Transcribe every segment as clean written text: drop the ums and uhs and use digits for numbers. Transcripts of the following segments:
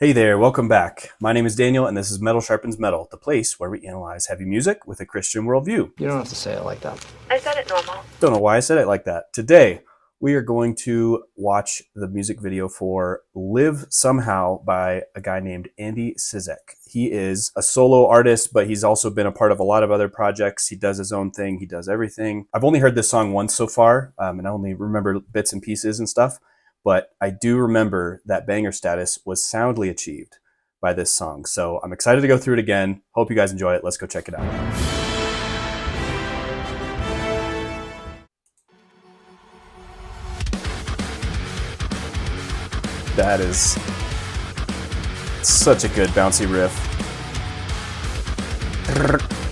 Hey there, welcome back. My name is Daniel, and this is Metal Sharpens Metal, the place where we analyze heavy music with a Christian worldview. You don't have to say it like that. I said it normal. Don't know why I said it like that. Today, we are going to watch the music video for Live Somehow by a guy named Andy Sizek. He is a solo artist, but he's also been a part of a lot of other projects. He does his own thing. He does everything. I've only heard this song once so far, and I only remember bits and pieces and stuff. But I do remember that banger status was soundly achieved by this song. So I'm excited to go through it again. Hope you guys enjoy it. Let's go check it out. That is such a good bouncy riff.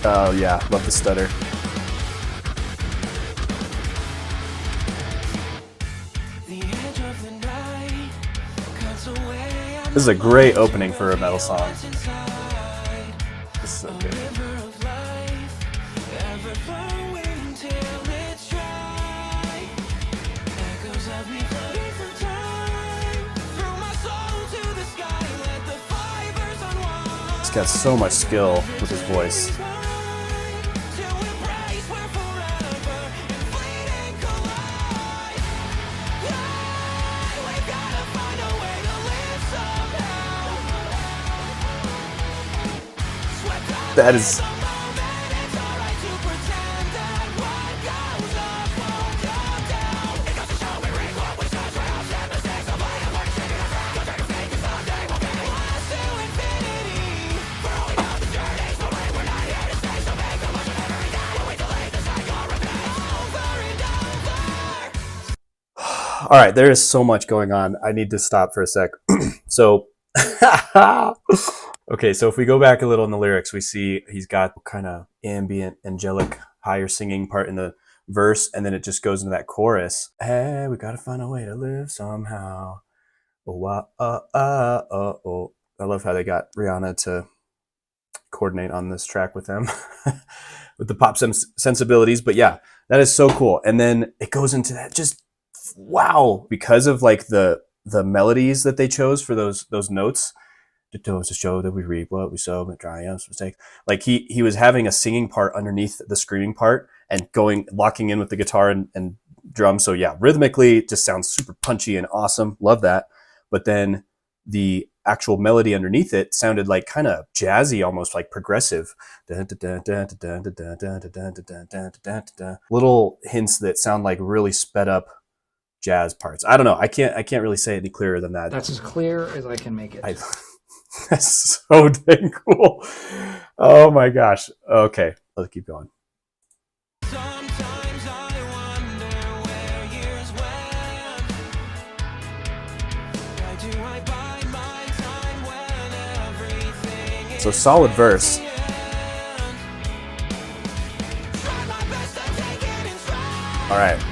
Oh yeah, love the stutter. This is a great opening for a metal song. This is so good. He's got so much skill with his voice. That is... All right, there is so much going on. I need to stop for a sec. So, okay, so if we go back a little in the lyrics, we see he's got kind of ambient, angelic, higher singing part in the verse, and then it just goes into that chorus. Hey, we gotta find a way to live somehow. Oh, oh. I love how they got Rihanna to coordinate on this track with them, with the pop sensibilities. But yeah, that is so cool. And then it goes into that just wow, because of like the melodies that they chose for those notes. It goes to show that we reap what we sow, but triumphs mistakes. Like he was having a singing part underneath the screaming part and locking in with the guitar and drums. So yeah, rhythmically it just sounds super punchy and awesome. Love that. But then the actual melody underneath it sounded like kind of jazzy, almost like progressive. Little hints that sound like really sped up jazz parts. I don't know. I can't really say it any clearer than that. That's as clear as I can make it. That's so dang cool. Oh my gosh. Okay, let's keep going. So solid verse. All right.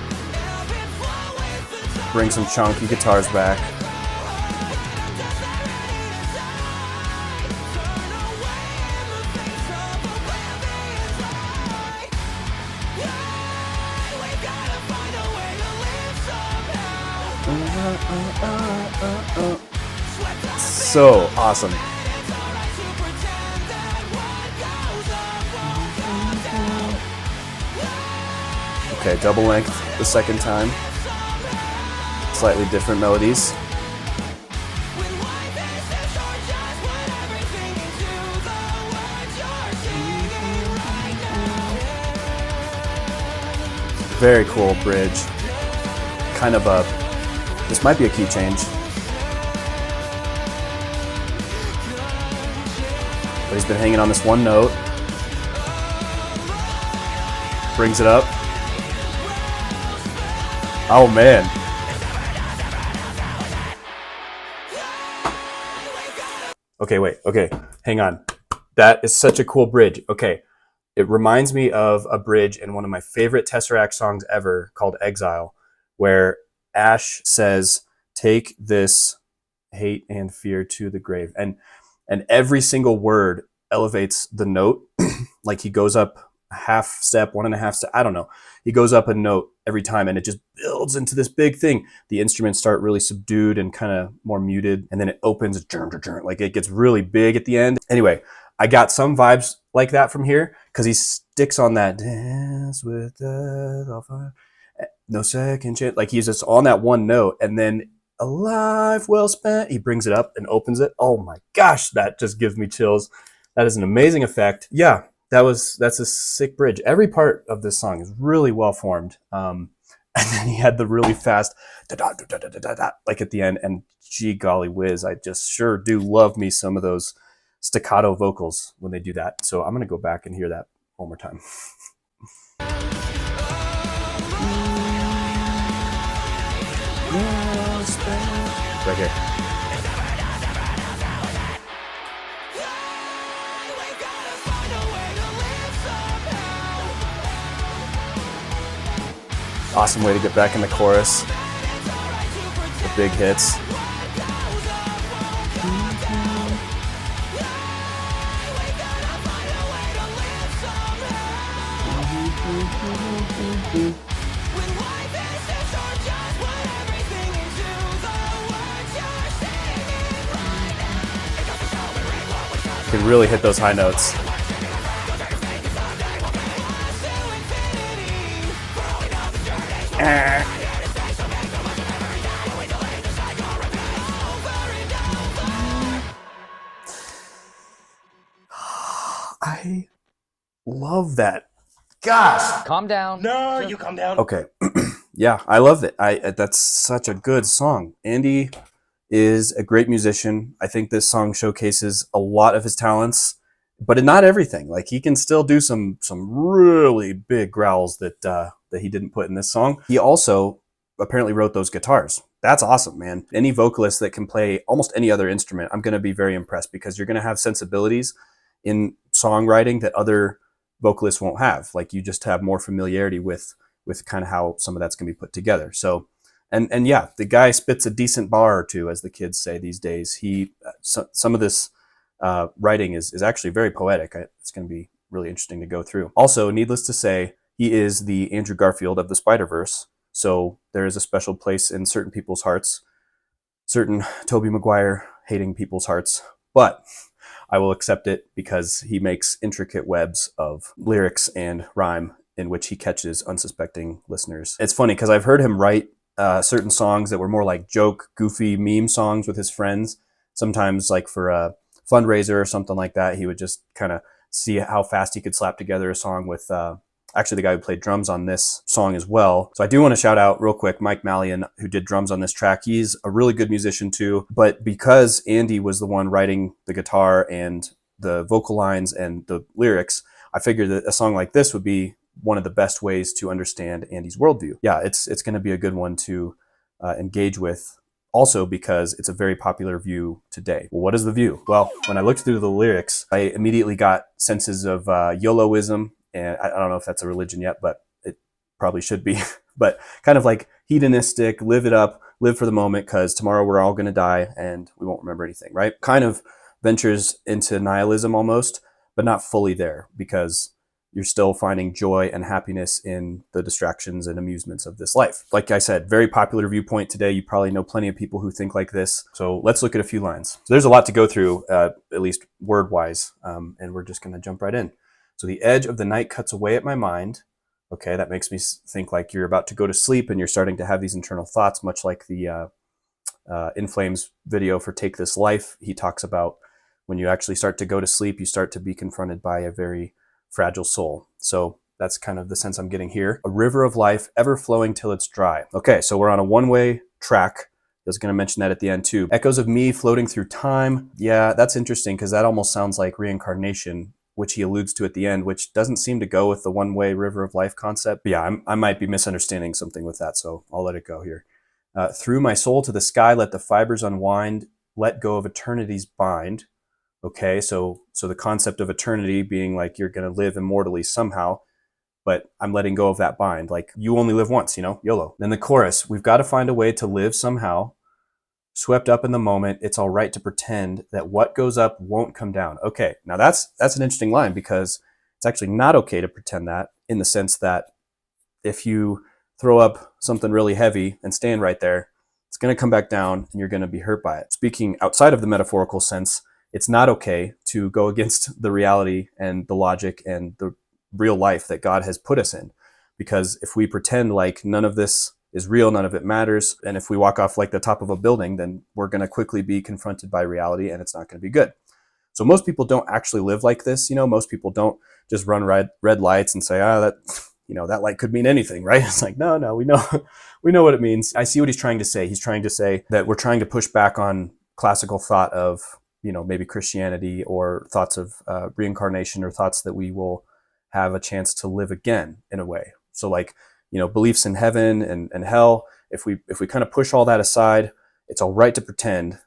Bring some chunky guitars back. So awesome. Okay, double length the second time. Slightly different melodies. Very cool bridge. Kind of this might be a key change. But he's been hanging on this one note. Brings it up. Oh man. Okay, wait. Okay, hang on. That is such a cool bridge. Okay, it reminds me of a bridge in one of my favorite Tesseract songs ever called Exile, where Ash says, "Take this hate and fear to the grave." And every single word elevates the note. Like he goes up half step, 1.5 step, I don't know. He goes up a note every time and it just builds into this big thing. The instruments start really subdued and kind of more muted, and then it opens, like it gets really big at the end. Anyway, I got some vibes like that from here because he sticks on that dance with the no second chance. Like he's just on that one note, and then a life well spent, he brings it up and opens it. Oh my gosh, that just gives me chills. That is an amazing effect. Yeah, that's a sick bridge. Every part of this song is really well formed. And then he had the really fast like at the end, and gee golly whiz, I just sure do love me some of those staccato vocals when they do that. So I'm gonna go back and hear that one more time. Right here. Awesome way to get back in the chorus. The big hits. Can really hit those high notes. I love that. Gosh. Calm down. No, you calm down. Okay. Yeah, I love it. That's such a good song. Andy is a great musician. I think this song showcases a lot of his talents, but not everything. Like he can still do some really big growls that he didn't put in this song. He also apparently wrote those guitars. That's awesome, man. Any vocalist that can play almost any other instrument, I'm going to be very impressed, because you're going to have sensibilities in songwriting that other vocalists won't have. Like you just have more familiarity with kind of how some of that's going to be put together. So, and yeah, the guy spits a decent bar or two, as the kids say these days. He some of this writing is actually very poetic. It's going to be really interesting to go through. Also, needless to say, he is the Andrew Garfield of the Spider-Verse. So there is a special place in certain people's hearts, certain Tobey Maguire hating people's hearts, but I will accept it because he makes intricate webs of lyrics and rhyme in which he catches unsuspecting listeners. It's funny because I've heard him write certain songs that were more like joke, goofy meme songs with his friends. Sometimes like for a fundraiser or something like that, he would just kind of see how fast he could slap together a song with actually the guy who played drums on this song as well. So I do want to shout out real quick Mike Mallion, who did drums on this track. He's a really good musician too, but because Andy was the one writing the guitar and the vocal lines and the lyrics, I figured that a song like this would be one of the best ways to understand Andy's worldview. Yeah, it's going to be a good one to engage with, also because it's a very popular view today. Well, what is the view? Well, when I looked through the lyrics, I immediately got senses of YOLOism, and I don't know if that's a religion yet, but it probably should be. But kind of like hedonistic, live it up, live for the moment, because tomorrow we're all going to die and we won't remember anything, right? Kind of ventures into nihilism almost, but not fully there, because you're still finding joy and happiness in the distractions and amusements of this life. Like I said, very popular viewpoint today. You probably know plenty of people who think like this. So let's look at a few lines. So there's a lot to go through, at least word-wise, and we're just going to jump right in. So the edge of the night cuts away at my mind. Okay, that makes me think like you're about to go to sleep and you're starting to have these internal thoughts, much like the In Flames video for Take This Life. He talks about when you actually start to go to sleep, you start to be confronted by a very fragile soul. So that's kind of the sense I'm getting here. A river of life, ever flowing till it's dry. Okay, so we're on a one-way track. I was going to mention that at the end too. Echoes of me floating through time. Yeah, that's interesting because that almost sounds like reincarnation, which he alludes to at the end, which doesn't seem to go with the one-way river of life concept. But yeah, I might be misunderstanding something with that, so I'll let it go here. Through my soul to the sky, let the fibers unwind, let go of eternity's bind. Okay, so the concept of eternity being like you're going to live immortally somehow, but I'm letting go of that bind. Like you only live once, YOLO. Then the chorus, we've got to find a way to live somehow. Swept up in the moment, it's all right to pretend that what goes up won't come down. Okay, now that's an interesting line because It's actually not okay to pretend that, in the sense that if you throw up something really heavy and stand right there, it's going to come back down and you're going to be hurt by it. Speaking outside of the metaphorical sense, it's not okay to go against the reality and the logic and the real life that God has put us in. Because if we pretend like none of this is real, none of it matters, and if we walk off like the top of a building, then we're going to quickly be confronted by reality and it's not going to be good. So most people don't actually live like this. Most people don't just run red lights and say, that light could mean anything, right? It's like, no, we know what it means. I see what he's trying to say. He's trying to say that we're trying to push back on classical thought of, maybe Christianity, or thoughts of reincarnation, or thoughts that we will have a chance to live again in a way. So like, beliefs in heaven and hell, if we kind of push all that aside, it's all right to pretend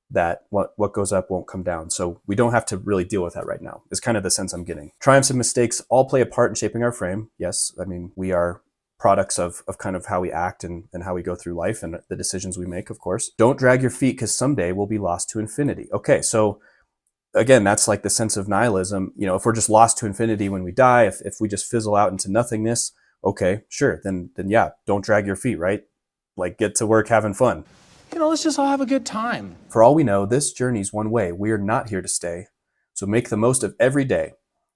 that what goes up won't come down. So we don't have to really deal with that right now, is kind of the sense I'm getting. Triumphs and mistakes all play a part in shaping our frame. Yes, I mean, we are products of kind of how we act and how we go through life and the decisions we make, of course. Don't drag your feet, because someday we'll be lost to infinity. Okay, so again, that's like the sense of nihilism. If we're just lost to infinity when we die, if we just fizzle out into nothingness, okay, sure, then yeah, don't drag your feet, right? Like, get to work having fun. Let's just all have a good time. For all we know, this journey's one way. We are not here to stay. So make the most of every day.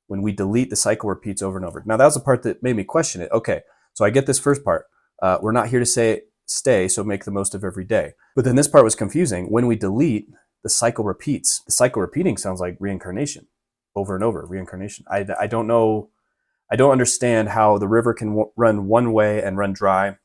When we delete, the cycle repeats over and over. Now, that was the part that made me question it. Okay, so I get this first part. We're not here to stay, so make the most of every day. But then this part was confusing. When we delete, the cycle repeats. The cycle repeating sounds like reincarnation, over and over, reincarnation. I don't know. I don't understand how the river can run one way and run dry,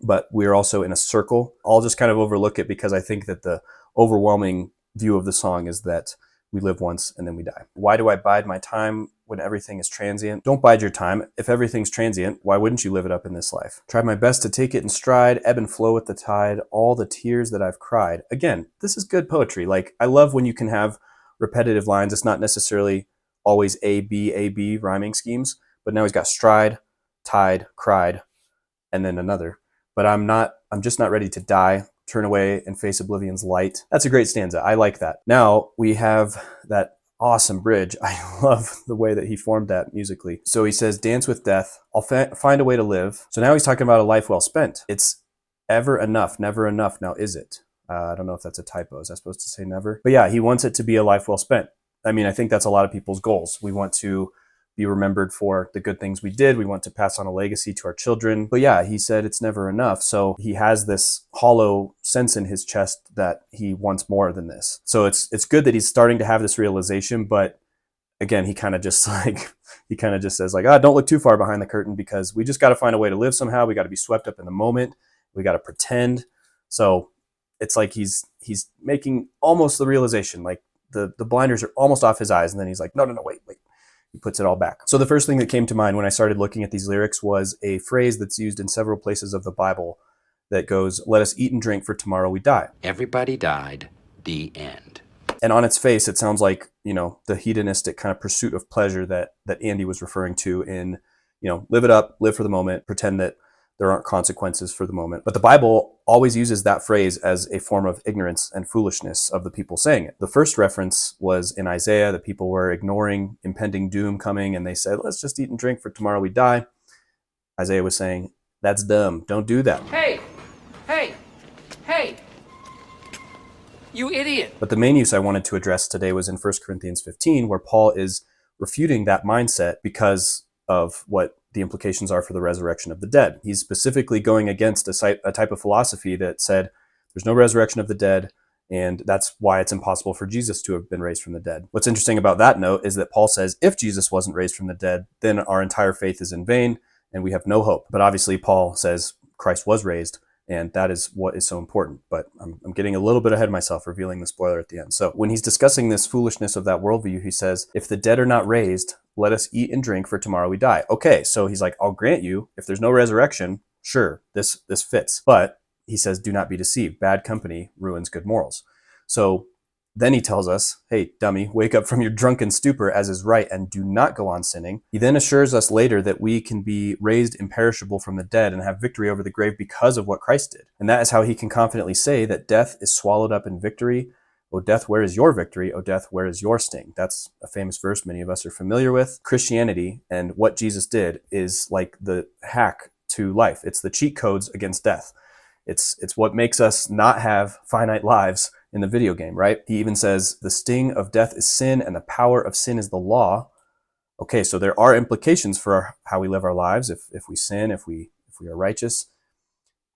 but we're also in a circle. I'll just kind of overlook it, because I think that the overwhelming view of the song is that we live once and then we die. Why do I bide my time when everything is transient? Don't bide your time. If everything's transient, why wouldn't you live it up in this life? Try my best to take it in stride, ebb and flow with the tide, all the tears that I've cried. Again, this is good poetry. Like, I love when you can have repetitive lines. It's not necessarily always A, B rhyming schemes, but now he's got stride, tide, cried, and then another. But I'm just not ready to die, turn away and face oblivion's light. That's a great stanza. I like that. Now we have that awesome bridge. I love the way that he formed that musically. So he says, dance with death, I'll find a way to live. So now he's talking about a life well spent. It's ever enough, never enough. Now is it? I don't know if that's a typo. Is I supposed to say never? But yeah, he wants it to be a life well spent. I mean, I think that's a lot of people's goals. We want to be remembered for the good things we did. We want to pass on a legacy to our children. But yeah, he said it's never enough. So he has this hollow sense in his chest that he wants more than this. So it's good that he's starting to have this realization. But again, he kind of just says like, don't look too far behind the curtain, because we just got to find a way to live somehow. We got to be swept up in the moment. We got to pretend. So it's like he's making almost the realization, like the blinders are almost off his eyes. And then he's like, no, wait. He puts it all back. So the first thing that came to mind when I started looking at these lyrics was a phrase that's used in several places of the Bible that goes, let us eat and drink, for tomorrow we die. Everybody died. The end. And on its face, it sounds like, the hedonistic kind of pursuit of pleasure that Andy was referring to in, live it up, live for the moment, pretend that there aren't consequences for the moment. But the Bible always uses that phrase as a form of ignorance and foolishness of the people saying it. The first reference was in Isaiah. The people were ignoring impending doom coming, and they said, let's just eat and drink, for tomorrow we die. Isaiah was saying, that's dumb. Don't do that. Hey, you idiot. But the main use I wanted to address today was in 1 Corinthians 15, where Paul is refuting that mindset because of what the implications are for the resurrection of the dead. He's specifically going against a type of philosophy that said there's no resurrection of the dead, and that's why it's impossible for Jesus to have been raised from the dead. What's interesting about that note is that Paul says if Jesus wasn't raised from the dead, then our entire faith is in vain and we have no hope. But obviously Paul says Christ was raised, and that is what is so important. But I'm getting a little bit ahead of myself, revealing the spoiler at the end. So when he's discussing this foolishness of that worldview, he says, if the dead are not raised, let us eat and drink, for tomorrow we die. Okay, so he's like, I'll grant you, if there's no resurrection, sure, this fits. But he says, do not be deceived. Bad company ruins good morals. So then he tells us, hey, dummy, wake up from your drunken stupor, as is right, and do not go on sinning. He then assures us later that we can be raised imperishable from the dead and have victory over the grave because of what Christ did. And that is how he can confidently say that death is swallowed up in victory O death, where is your victory? O death, where is your sting? That's a famous verse many of us are familiar with. Christianity and what Jesus did is like the hack to life. It's the cheat codes against death. It's what makes us not have finite lives in the video game, right? He even says the sting of death is sin and the power of sin is the law. Okay, so there are implications for how we live our lives if we sin, if we are righteous.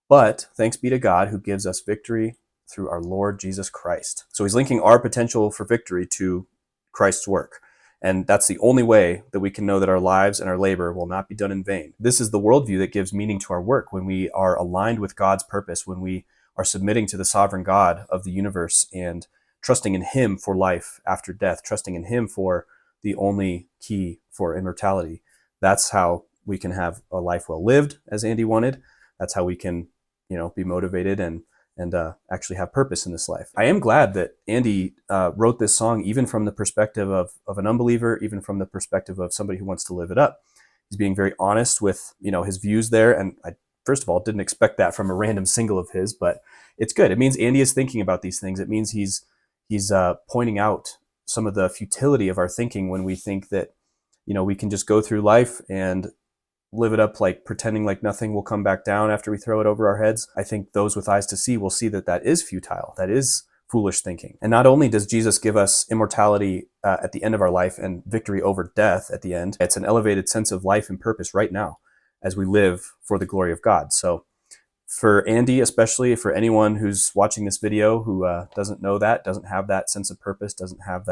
But thanks be to God who gives us victory through our Lord Jesus Christ. So he's linking our potential for victory to Christ's work. And that's the only way that we can know that our lives and our labor will not be done in vain. This is the worldview that gives meaning to our work when we are aligned with God's purpose, when we are submitting to the sovereign God of the universe and trusting in him for life after death, trusting in him for the only key for immortality. That's how we can have a life well lived, as Andy wanted. That's how we can, be motivated and actually have purpose in this life. I am glad that Andy wrote this song even from the perspective of an unbeliever, even from the perspective of somebody who wants to live it up. He's being very honest with his views there, and I first of all didn't expect that from a random single of his, but it's good. It means Andy is thinking about these things. It means he's pointing out some of the futility of our thinking when we think that we can just go through life and live it up like pretending like nothing will come back down after we throw it over our heads. I think those with eyes to see will see that that is futile. That is foolish thinking. And not only does Jesus give us immortality at the end of our life and victory over death at the end, it's an elevated sense of life and purpose right now as we live for the glory of God. So for Andy, especially for anyone who's watching this video who doesn't know that, doesn't have that sense of purpose, doesn't have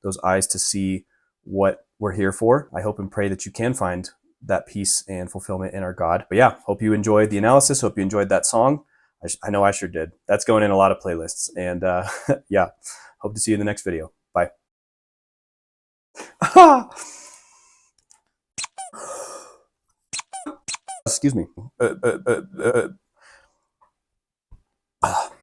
those eyes to see what we're here for, I hope and pray that you can find that peace and fulfillment in our God. But yeah, hope you enjoyed the analysis. Hope you enjoyed that song. I know I sure did. That's going in a lot of playlists. And yeah, hope to see you in the next video. Bye. Excuse me.